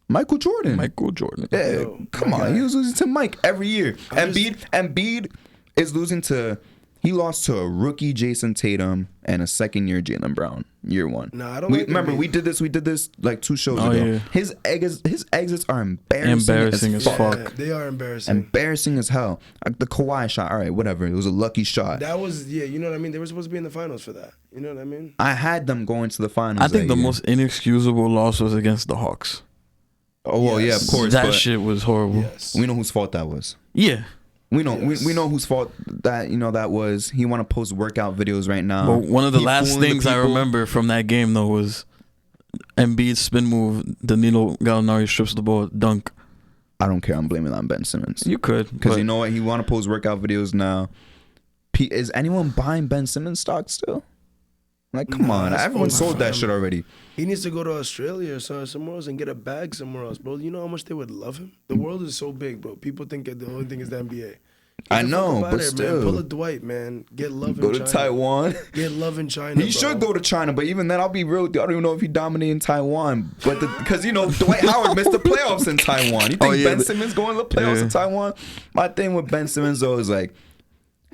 Michael Jordan. Michael Jordan. Yeah, Yo, come my on. guy. He was losing to Mike every year. I'm Embiid is losing to. He lost to a rookie Jason Tatum and a second-year Jaylen Brown, year one. No, I don't like remember Embiid. we did this like 2 shows Oh, ago. yeah. His exits are embarrassing. Embarrassing as fuck. fuck. Yeah, they are embarrassing. Embarrassing as hell. Like the Kawhi shot. All right, whatever. It was a lucky shot. That was, yeah, you know what I mean? They were supposed to be in the finals for that. You know what I mean? I had them going to the finals. I think that the year. most inexcusable loss was against the Hawks. Oh well, yeah, Yes. of course. That but shit was horrible. Yes. we know whose fault that was. Yeah. We know Yes. we know whose fault that that was. He want to post workout videos right now. But one of the He last fooling the things I people. remember from that game though was Embiid's spin move. Danilo Gallinari strips the ball, dunk. I don't care. I'm blaming that on Ben Simmons You could, because but you know what? He want to post workout videos now. Is anyone buying Ben Simmons stock still? Like, come Nah, on, it's everyone over sold for that him. shit already. He needs to go to Australia or somewhere else and get a bag somewhere else, bro. You know how much they would love him? The world is so big, bro. People think that the only thing is the NBA. I Get the know, fuck up but outta there, still. man. Pull a Dwight, man. Get love Go in to China. Taiwan. Get love in China. He bro. should go to China, but even then, I'll be real with you. I don't even know if he dominated in Taiwan. But because Dwight Howard missed the playoffs in Taiwan. You think Oh, yeah, Ben but- Simmons going to the playoffs Yeah. in Taiwan? My thing with Ben Simmons though is like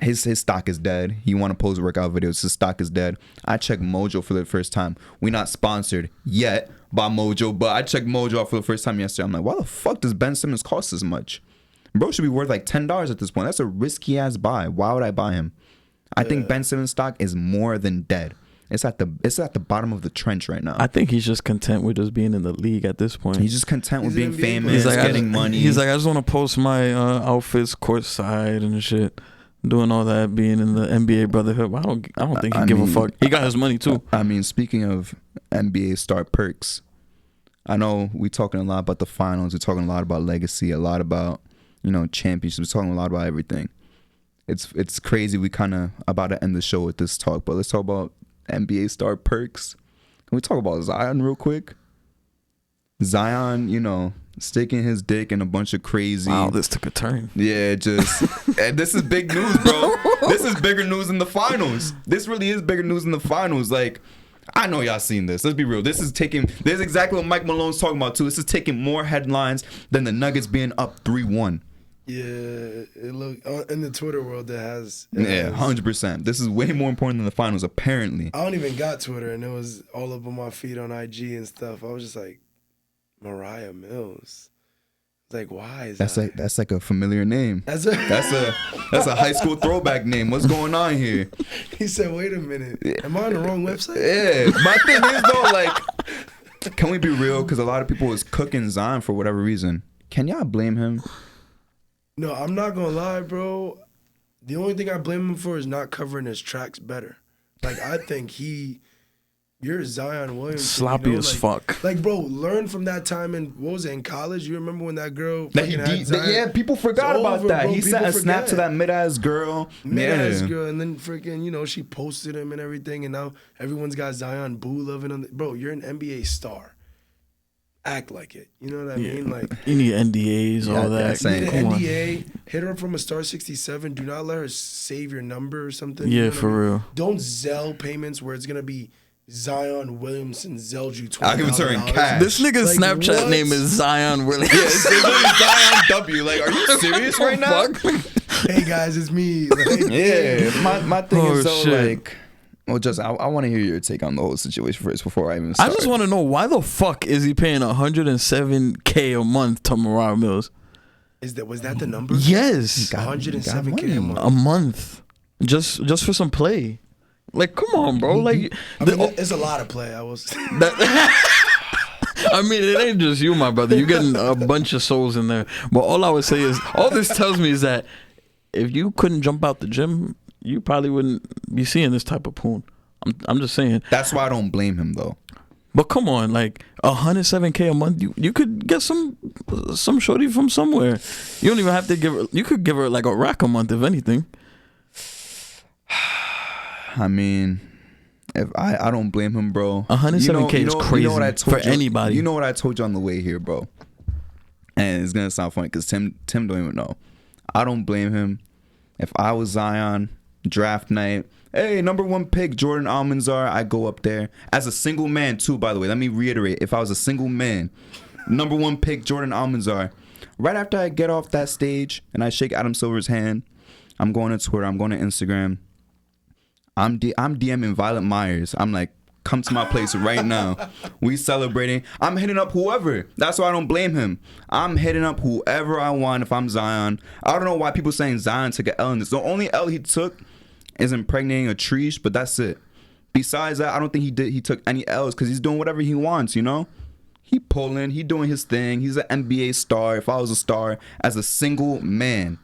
his stock is dead. He want to post workout videos. His stock is dead. I checked Mojo for the first time. We're not sponsored yet by Mojo, but I checked Mojo out for the first time yesterday. I'm like, why the fuck does Ben Simmons cost this much? Bro should be worth like $10 at this point. That's a risky ass buy. Why would I buy him? I think Ben Simmons stock is more than dead. It's at the bottom of the trench right now. I think he's just content with just being in the league at this point. He's just content with He's being an NBA famous, player. He's like, getting money. He's like, I just want to post my outfits courtside and shit, doing all that, being in the NBA brotherhood. I don't think he I give mean, a fuck. He got his money too. I mean, speaking of NBA star perks, I know we're talking a lot about the finals. We're talking a lot about legacy, a lot about championships. We're talking a lot about everything. It's crazy. We kind of about to end the show with this talk, but let's talk about NBA star perks. Can we talk about Zion real quick? Zion, sticking his dick in a bunch of crazy. Wow, this took a turn. Yeah, just and this is big news, bro. This is bigger news in the finals. This really is bigger news in the finals. Like, I know y'all seen this. Let's be real. This is exactly what Mike Malone's talking about too. This is taking more headlines than the Nuggets being up 3-1. Yeah, it look in the Twitter world it has. Yeah, 100%. This is way more important than the finals, apparently. I don't even got Twitter, and it was all up on my feed on IG and stuff. I was just like, Mariah Mills. It's like, why is that? That's like a familiar name. That's a high school throwback name. What's going on here? He said, wait a minute. Am I on the wrong website? Yeah. My thing is though, like, can we be real? Because a lot of people was cooking Zion for whatever reason. Can y'all blame him? No, I'm not gonna lie, bro. The only thing I blame him for is not covering his tracks better. Like, I think you're Zion Williamson. Sloppy as fuck. Like, bro, learn from that time in college? You remember when that girl People forgot about that. Bro. He sent a snap to that mid-ass girl. Mid-ass girl, and then freaking, she posted him and everything, and now everyone's got Zion boo loving on bro, you're an NBA star. Act like it. You know what I mean? Like, you need NDAs, all that. You need an NDA. Hit her up from a star 67. Do not let her save your number or something. Yeah, you know for real. Don't Zelle payments where it's gonna be Zion Williamson Zelled you $20. I'll give it to her in cash. This nigga's Like, Snapchat what? name is Zion Williamson. Yeah, it's literally Zion W. Like, are you serious right now? Hey guys, it's me. Like, Yeah, my thing is though, shit. like, well, Justin, I want to hear your take on the whole situation first before I even start. I just want to know, why the fuck is he paying $107K a month to Mariah Mills? Was that the number? Yes, $107K a month. a month, just for some play. Like, come on, bro. Like, I mean, it's a lot of play. I mean, it ain't just you, my brother. You getting a bunch of souls in there. But all I would say is, all this tells me is that if you couldn't jump out the gym, you probably wouldn't be seeing this type of poon. I'm just saying. That's why I don't blame him though. But come on, like $107K a month, you could get some shorty from somewhere. You don't even have to give her. You could give her like a rack a month, if anything. I mean, if I don't blame him, bro. 107K is crazy for anybody. You know what I told you on the way here, bro. And it's gonna sound funny because Tim don't even know. I don't blame him. If I was Zion, draft night, hey, number 1 pick Jordan Almanzar, I go up there as a single man too. By the way, let me reiterate: if I was a single man, number 1 pick Jordan Almanzar, right after I get off that stage and I shake Adam Silver's hand, I'm going to Twitter, I'm going to Instagram. I'm DMing Violet Myers. I'm like, come to my place right now. We celebrating. I'm hitting up whoever. That's why I don't blame him. I'm hitting up whoever I want if I'm Zion. I don't know why people saying Zion took an L in this. The only L he took is impregnating a Trish, but that's it. Besides that, I don't think he took any L's because he's doing whatever he wants, you know? He pulling, he doing his thing. He's an NBA star. If I was a star, as a single man,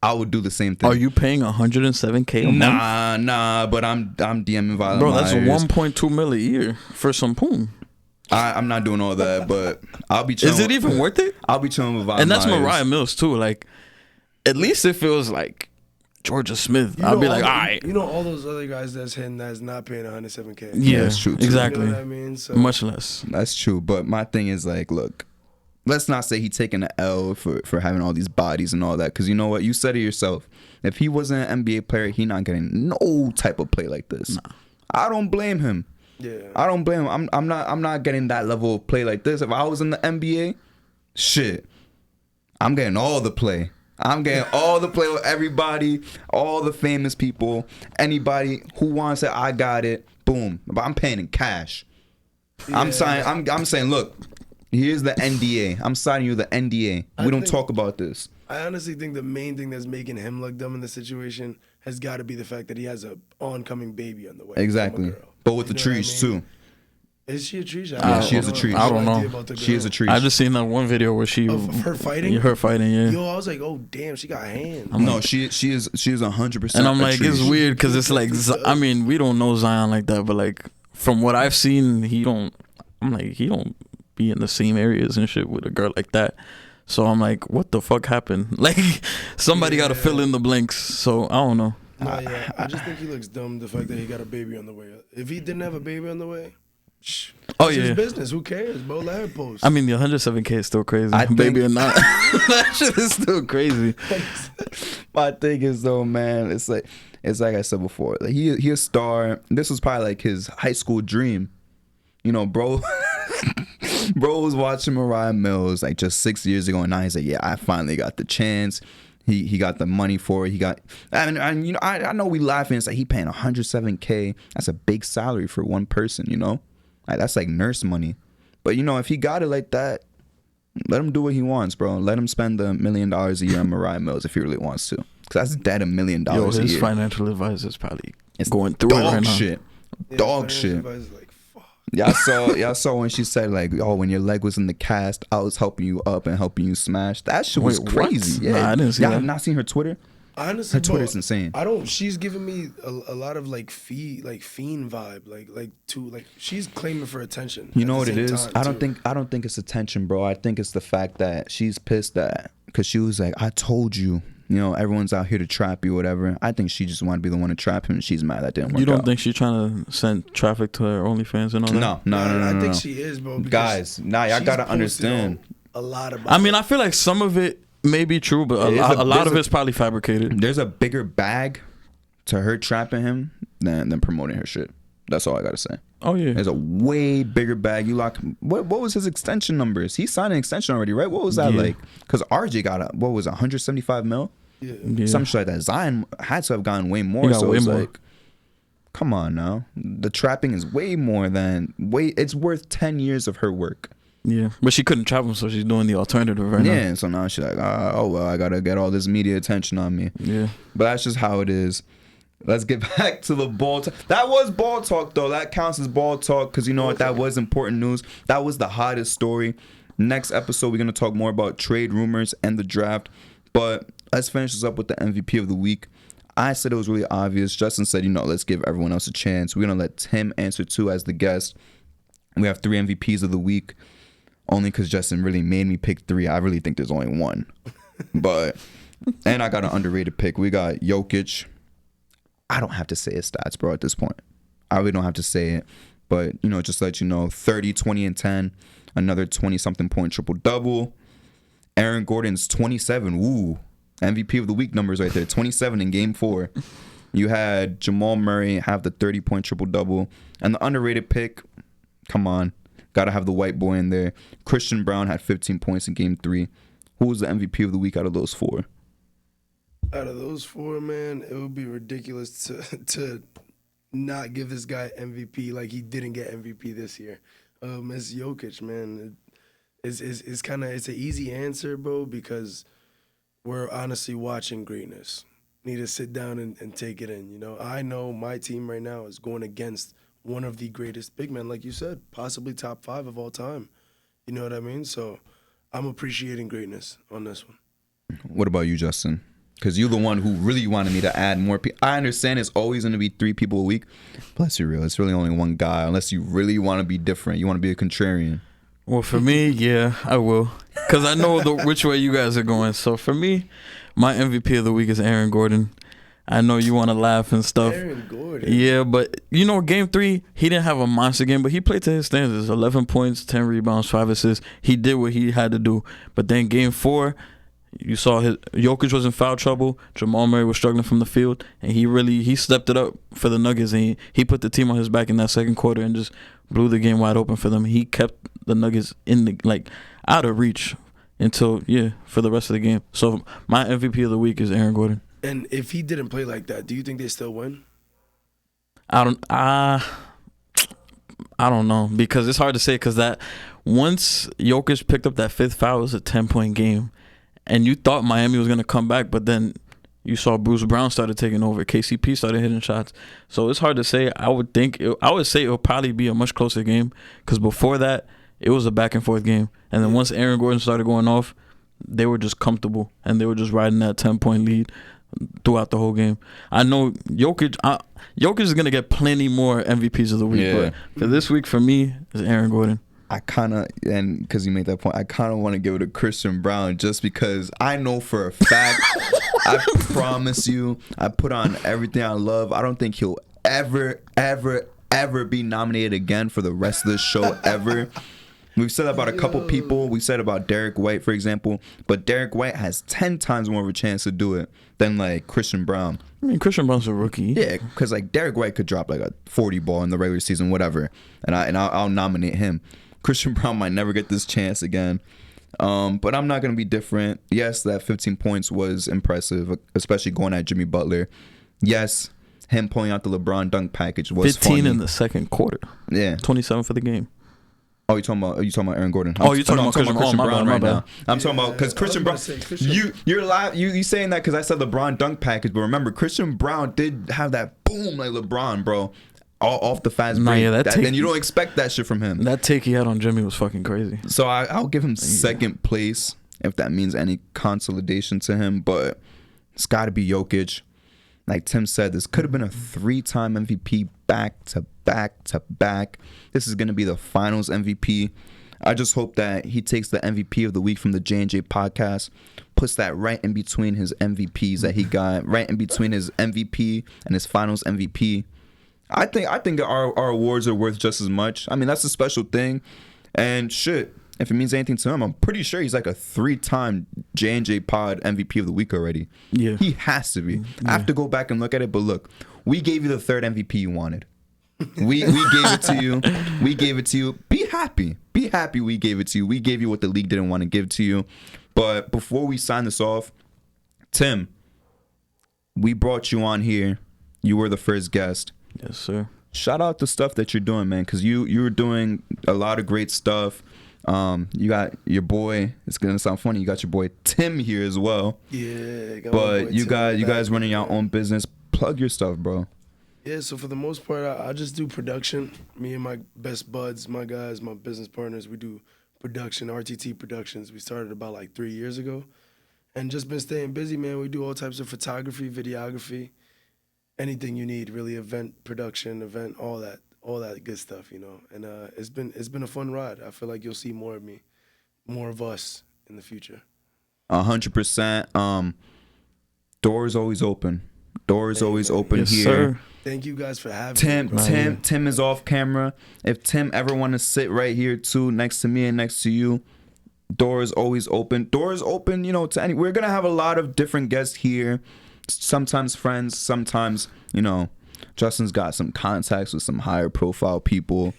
I would do the same thing. Are you paying $107K a month? Nah, but I'm DMing Violet Bro, Myers. that's 1.2 mil a year for some poon. I'm not doing all that, but I'll be chilling. Is it even worth it? I'll be chilling with Violet And that's Myers. Mariah Mills too. Like, at least if it was like Georgia Smith, I'll be like, all right. You know all those other guys that's hitting that's not paying $107K. Yeah, that's true, too. exactly. You know what I mean? So, Much less. That's true, but my thing is like, look, let's not say he taking an L for having all these bodies and all that, because you know what? You said it yourself. If he wasn't an NBA player, he not getting no type of play like this. Nah. I don't blame him. Yeah. I don't blame him. I'm not getting that level of play like this. If I was in the NBA, shit, I'm getting all the play. I'm getting all the play with everybody, all the famous people, anybody who wants it. I got it. Boom. But I'm paying in cash. Yeah. I'm saying, look, here's the NDA. I'm signing you the NDA. We don't talk about this. I honestly think the main thing that's making him look dumb in this situation has got to be the fact that he has a oncoming baby on the way. Exactly. But with the trees too. Is she a tree? Yeah, she is a tree. I don't know. She is a tree. I just seen that one video where she her fighting. Her fighting, yeah. Yo, I was like, oh damn, she got hands. No, she is 100%. And I'm like, it's weird because it's like, I mean, we don't know Zion like that, but like from what I've seen, he don't be in the same areas and shit with a girl like that. So I'm like, what the fuck happened? Like, somebody got to fill in the blanks. So I don't know. Nah, yeah. I just think he looks dumb. The fact that he got a baby on the way. If he didn't have a baby on the way, Oh, It's yeah. his business. Who cares, bro? Let her post. I mean, the 107K is still crazy. I Baby or think- not, that shit is still crazy. My thing is though, man, it's like I said before, like he a star. This was probably like his high school dream. You know, bro. Bro was watching Mariah Mills like just 6 years ago, and now he's like, yeah, I finally got the chance. He got the money for it. He got, and you know, I know we laughing. It's like he paying 107K. That's a big salary for one person. You know, like that's like nurse money. But you know, if he got it like that, let him do what he wants, bro. Let him spend $1 million a year on Mariah Mills if he really wants to, because that's dead $1 million Yo, a his year. financial advisor's probably It's going through it right Dog now. shit. Yeah, Dog financial shit. advice, like, fuck. Y'all saw when she said like, oh, when your leg was in the cast, I was helping you up and helping you smash. That shit was Wait, what? crazy. Nah, I didn't see Y'all that. have not seen her Twitter? Honestly, Her Twitter's insane. I don't. She's giving me a lot of like fiend vibe, like she's claiming for attention. You at know the what it same is? time, I don't think it's attention, bro. I think it's the fact that she's pissed that because she was like, I told you, you know, everyone's out here to trap you, whatever. I think she just wanted to be the one to trap him, and she's mad that didn't work You don't out. think she's trying to send traffic to her OnlyFans and all that? No. I think no. she is, bro. because Guys, nah, y'all she's gotta posted understand. a lot about. I mean, I feel like some of it may be true, but It is a lot there's of it's probably fabricated. There's a bigger bag to her trapping him than promoting her shit. That's all I gotta say. Oh yeah, There's a way bigger bag. You lock. What was his extension numbers? He signed an extension already, right? What was that Yeah. like? Because RJ got what was it, 175 mil? yeah. Some shit like that. Zion had to have gotten way more. He got So way it's more. like, come on now. The trapping is way more than It's worth 10 years of her work. Yeah, but she couldn't trap him, so she's doing the alternative right Yeah. now. And so now she's like, oh well, I gotta get all this media attention on me. Yeah, But that's just how it is. Let's get back to the ball talk. That was ball talk, though. That counts as ball talk because you know what? That was important news. That was the hottest story. Next episode, we're going to talk more about trade rumors and the draft. But let's finish this up with the MVP of the week. I said it was really obvious. Justin said, you know, let's give everyone else a chance. We're going to let Tim answer too as the guest. We have 3 MVPs of the week. Only because Justin really made me pick 3. I really think there's only one. But, and I got an underrated pick. We got Jokic. I don't have to say his stats, bro, at this point. I really don't have to say it. But, you know, just to let you know, 30, 20, and 10. Another 20-something point triple-double. Aaron Gordon's 27. Ooh. MVP of the week numbers right there. 27 in game 4. You had Jamal Murray have the 30-point triple-double. And the underrated pick, come on. Got to have the white boy in there. Christian Brown had 15 points in game 3. Who was the MVP of the week out of those 4? out of those 4, man, it would be ridiculous to not give this guy MVP like he didn't get MVP this year. It's Jokic, man. It's kind of it's an easy answer, bro, because we're honestly watching greatness. Need to sit down and take it in. You know, I know my team right now is going against one of the greatest big men, like you said, possibly top 5 of all time. You know what I mean? So I'm appreciating greatness on this one. What about you, Justin? Because you're the one who really wanted me to add more people. I understand it's always going to be 3 people a week. But let's be real. It's really only one guy. Unless you really want to be different. You want to be a contrarian. Well, for me, yeah, I will. Because I know which way you guys are going. So for me, my MVP of the week is Aaron Gordon. I know you want to laugh and stuff. Aaron Gordon. Yeah, but, you know, game 3, he didn't have a monster game, but he played to his standards. 11 points, 10 rebounds, 5 assists. He did what he had to do. But then game 4, you saw Jokic was in foul trouble. Jamal Murray was struggling from the field, and he stepped it up for the Nuggets, and he put the team on his back in that second quarter and just blew the game wide open for them. He kept the Nuggets out of reach until for the rest of the game. So my MVP of the week is Aaron Gordon. And if he didn't play like that, do you think they still win? I don't know, because it's hard to say, because that once Jokic picked up that 5th foul, it was a 10-point game. And you thought Miami was going to come back, but then you saw Bruce Brown started taking over. KCP started hitting shots. So it's hard to say. I would say it'll probably be a much closer game, because before that, it was a back-and-forth game. And then once Aaron Gordon started going off, they were just comfortable, and they were just riding that 10-point lead throughout the whole game. I know Jokic is going to get plenty more MVPs of the week, but for this week, for me, is Aaron Gordon. I kind of, and because you made that point, I kind of want to give it to Christian Brown just because I know for a fact, I promise you, I put on everything I love. I don't think he'll ever ever be nominated again for the rest of the show ever. We've said about a couple people. We said about Derek White, for example. But Derek White has 10 times more of a chance to do it than, like, Christian Braun. I mean, Christian Brown's a rookie. Yeah, because, like, Derek White could drop, like, a 40 ball in the regular season, whatever. And I'll nominate him. Christian Braun might never get this chance again. But I'm not going to be different. Yes, that 15 points was impressive, especially going at Jimmy Butler. Yes, him pulling out the LeBron dunk package was 15 funny. in the second quarter. Yeah. 27 for the game. Oh, you talking about Aaron Gordon? Oh, you're talking I'm about Christian Brown right my now. bad. I'm talking about because Christian Brown. You're live. You saying that because I said LeBron dunk package, but remember Christian Brown did have that boom like LeBron, bro, all off the fast break. Yeah, And you don't expect that shit from him. That take he had on Jimmy was fucking crazy. So I'll give him second place if that means any consolidation to him, but it's got to be Jokic. Like Tim said, this could have been a 3-time MVP back to back to back. This is going to be the finals MVP. I just hope that he takes the MVP of the week from the J&J podcast, puts that right in between his MVPs that he got, right in between his MVP and his finals MVP. I think our awards are worth just as much. I mean, that's a special thing. And shit, if it means anything to him, I'm pretty sure he's like a 3-time J&J pod MVP of the week already. Yeah. He has to be. I have to go back and look at it, but look, we gave you the third MVP you wanted. We gave it to you. We gave it to you. Be happy. Be happy we gave it to you. We gave you what the league didn't want to give to you. But before we sign this off, Tim, we brought you on here. You were the first guest. Yes, sir. Shout out the stuff that you're doing, man, because you were doing a lot of great stuff. You got your boy. It's gonna sound funny. You got your boy Tim here as well. Yeah, but you guys running your own business. Plug your stuff, bro. Yeah, so for the most part, I just do production. Me and my best buds, my guys, my business partners, we do production, RTT Productions. We started about like 3 years ago, and just been staying busy, man. We do all types of photography, videography, anything you need, really, event production, all that good stuff, you know. And it's been a fun ride. I feel like you'll see more of me, more of us in the future. 100%. Doors always open. Doors always open yes, here. Sir. Thank you guys for having me. Tim is off camera. If Tim ever want to sit right here too, next to me and next to you, doors always open. Doors open, you know, to any. We're gonna have a lot of different guests here. Sometimes friends, sometimes, you know, Justin's got some contacts with some higher profile people.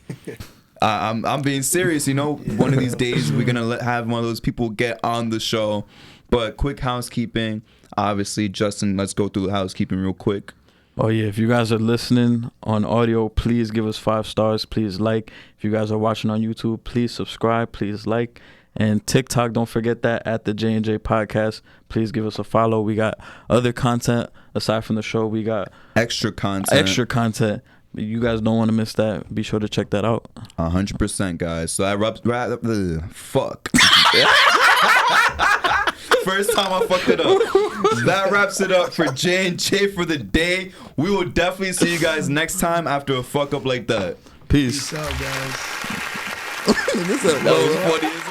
I'm being serious, you know. One of these days we're gonna have one of those people get on the show. But quick housekeeping. Obviously, Justin, let's go through the housekeeping real quick. Oh, yeah. If you guys are listening on audio, please give us 5 stars. Please like. If you guys are watching on YouTube, please subscribe. Please like. And TikTok, don't forget that, at the J&J podcast. Please give us a follow. We got other content aside from the show. We got extra content. You guys don't want to miss that. Be sure to check that out. 100%, guys. So fuck. First time I fucked it up. That wraps it up for J&J for the day. We will definitely see you guys next time after a fuck up like that. Peace. Peace out, guys. That was funny.